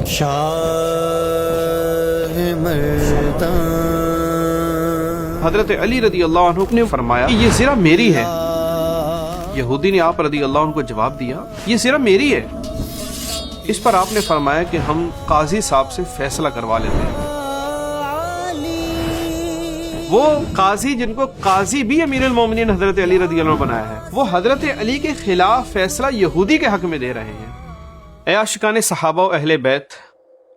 شاہ مردان۔ حضرت علی رضی اللہ عنہ نے فرمایا کہ یہ زرہ میری ہے۔ یہودی نے آپ رضی اللہ عنہ کو جواب دیا یہ زرہ میری ہے۔ اس پر آپ نے فرمایا کہ ہم قاضی صاحب سے فیصلہ کروا لیتے ہیں۔ وہ قاضی جن کو قاضی بھی امیر المومنین حضرت علی رضی اللہ عنہ بنایا ہے، وہ حضرت علی کے خلاف فیصلہ یہودی کے حق میں دے رہے ہیں۔ اے عاشقان صحابہ و اہل بیت،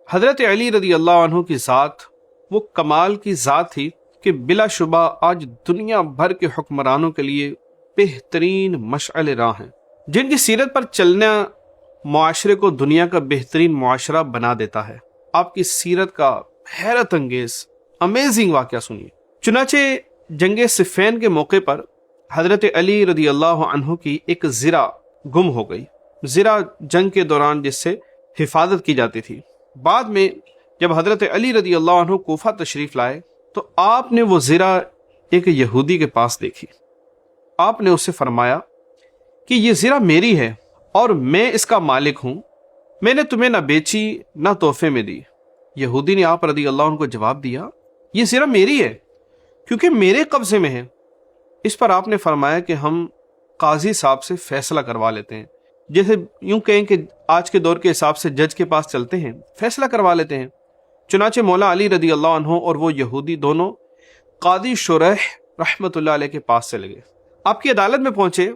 حضرت علی رضی اللہ عنہ کی ذات وہ کمال کی ذات تھی کہ بلا شبہ آج دنیا بھر کے حکمرانوں کے لیے بہترین مشعل راہ ہیں، جن کی سیرت پر چلنا معاشرے کو دنیا کا بہترین معاشرہ بنا دیتا ہے۔ آپ کی سیرت کا حیرت انگیز امیزنگ واقعہ سنیے۔ چنانچہ جنگ صفین کے موقع پر حضرت علی رضی اللہ عنہ کی ایک زرہ گم ہو گئی، زرہ جنگ کے دوران جس سے حفاظت کی جاتی تھی۔ بعد میں جب حضرت علی رضی اللہ عنہ کوفہ تشریف لائے تو آپ نے وہ زرہ ایک یہودی کے پاس دیکھی۔ آپ نے اس سے فرمایا کہ یہ زرہ میری ہے اور میں اس کا مالک ہوں، میں نے تمہیں نہ بیچی نہ تحفے میں دی۔ یہودی نے آپ رضی اللہ عنہ کو جواب دیا یہ زرہ میری ہے کیونکہ میرے قبضے میں ہے۔ اس پر آپ نے فرمایا کہ ہم قاضی صاحب سے فیصلہ کروا لیتے ہیں، جیسے یوں کہیں کہ آج کے دور کے حساب سے جج کے پاس چلتے ہیں، فیصلہ کروا لیتے ہیں۔ چنانچہ مولا علی رضی اللہ عنہ اور وہ یہودی دونوں قاضی شریح رحمۃ اللہ علیہ کے پاس چلے گئے، آپ کی عدالت میں پہنچے۔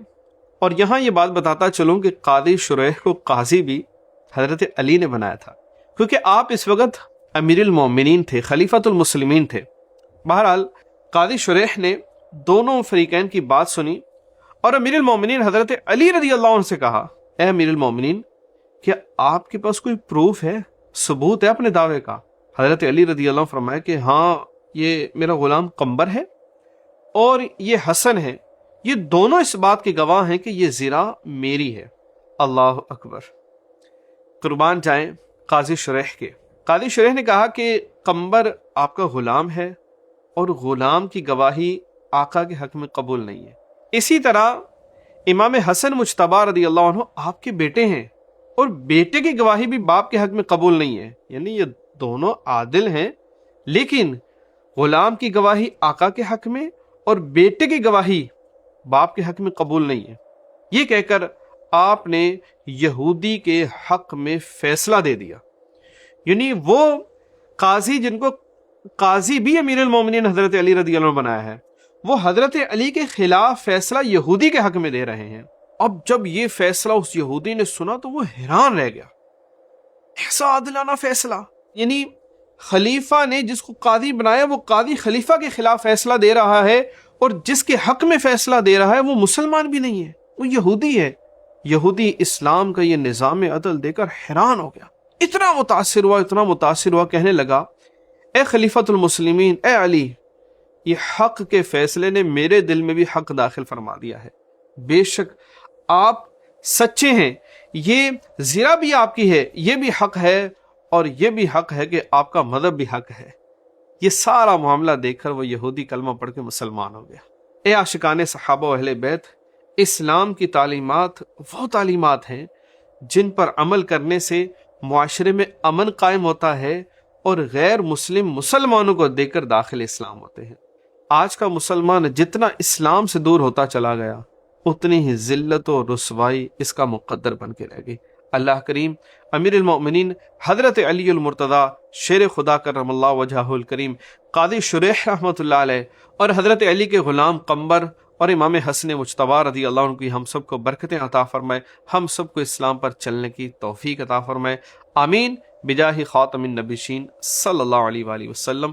اور یہاں یہ بات بتاتا چلوں کہ قاضی شریح کو قاضی بھی حضرت علی نے بنایا تھا، کیونکہ آپ اس وقت امیر المومنین تھے، خلیفۃ المسلمین تھے۔ بہرحال قاضی شریح نے دونوں فریقین کی بات سنی اور امیر المومنین حضرت علی رضی اللہ عنہ سے کہا اے امیر المومنین، کیا آپ کے پاس کوئی پروف ہے، ثبوت ہے اپنے دعوے کا؟ حضرت علی رضی اللہ عنہ فرمایا کہ ہاں، یہ میرا غلام قمبر ہے اور یہ حسن ہے، یہ دونوں اس بات کے گواہ ہیں کہ یہ زرہ میری ہے۔ اللہ اکبر، قربان جائیں قاضی شریح کے۔ قاضی شریح نے کہا کہ قمبر آپ کا غلام ہے اور غلام کی گواہی آقا کے حق میں قبول نہیں ہے۔ اسی طرح امام حسن مجتبی رضی اللہ عنہ آپ کے بیٹے ہیں اور بیٹے کی گواہی بھی باپ کے حق میں قبول نہیں ہے، یعنی یہ دونوں عادل ہیں، لیکن غلام کی گواہی آقا کے حق میں اور بیٹے کی گواہی باپ کے حق میں قبول نہیں ہے۔ یہ کہہ کر آپ نے یہودی کے حق میں فیصلہ دے دیا، یعنی وہ قاضی جن کو قاضی بھی امیر المومنین حضرت علی رضی اللہ عنہ بنایا ہے، وہ حضرت علی کے خلاف فیصلہ یہودی کے حق میں دے رہے ہیں۔ اب جب یہ فیصلہ اس یہودی نے سنا تو وہ حیران رہ گیا، ایسا عادلانہ فیصلہ، یعنی خلیفہ نے جس کو قاضی بنایا وہ قاضی خلیفہ کے خلاف فیصلہ دے رہا ہے، اور جس کے حق میں فیصلہ دے رہا ہے وہ مسلمان بھی نہیں ہے، وہ یہودی ہے۔ یہودی اسلام کا یہ نظام عدل دے کر حیران ہو گیا، اتنا متاثر ہوا، کہنے لگا اے خلیفۃ المسلمین، اے علی، یہ حق کے فیصلے نے میرے دل میں بھی حق داخل فرما دیا ہے۔ بے شک آپ سچے ہیں، یہ زرہ بھی آپ کی ہے، یہ بھی حق ہے، اور یہ بھی حق ہے کہ آپ کا مذہب بھی حق ہے۔ یہ سارا معاملہ دیکھ کر وہ یہودی کلمہ پڑھ کے مسلمان ہو گیا۔ اے عاشقان صحابہ و اہل بیت، اسلام کی تعلیمات وہ تعلیمات ہیں جن پر عمل کرنے سے معاشرے میں امن قائم ہوتا ہے اور غیر مسلم مسلمانوں کو دیکھ کر داخل اسلام ہوتے ہیں۔ آج کا مسلمان جتنا اسلام سے دور ہوتا چلا گیا، اتنی ہی ذلت و رسوائی اس کا مقدر بن کے رہ گئی۔ اللہ کریم امیر المؤمنین حضرت علی المرتضیٰ شیر خدا کرم اللہ وجہہ الکریم، قاضی شریح رحمۃ اللہ علیہ، اور حضرت علی کے غلام قمبر اور امام حسن مجتبی رضی اللہ عنہ کی ہم سب کو برکتیں عطا فرمائے، ہم سب کو اسلام پر چلنے کی توفیق عطا فرمائے، آمین بجاہ خاتم النبیین صلی اللہ علیہ وآلہ وسلم۔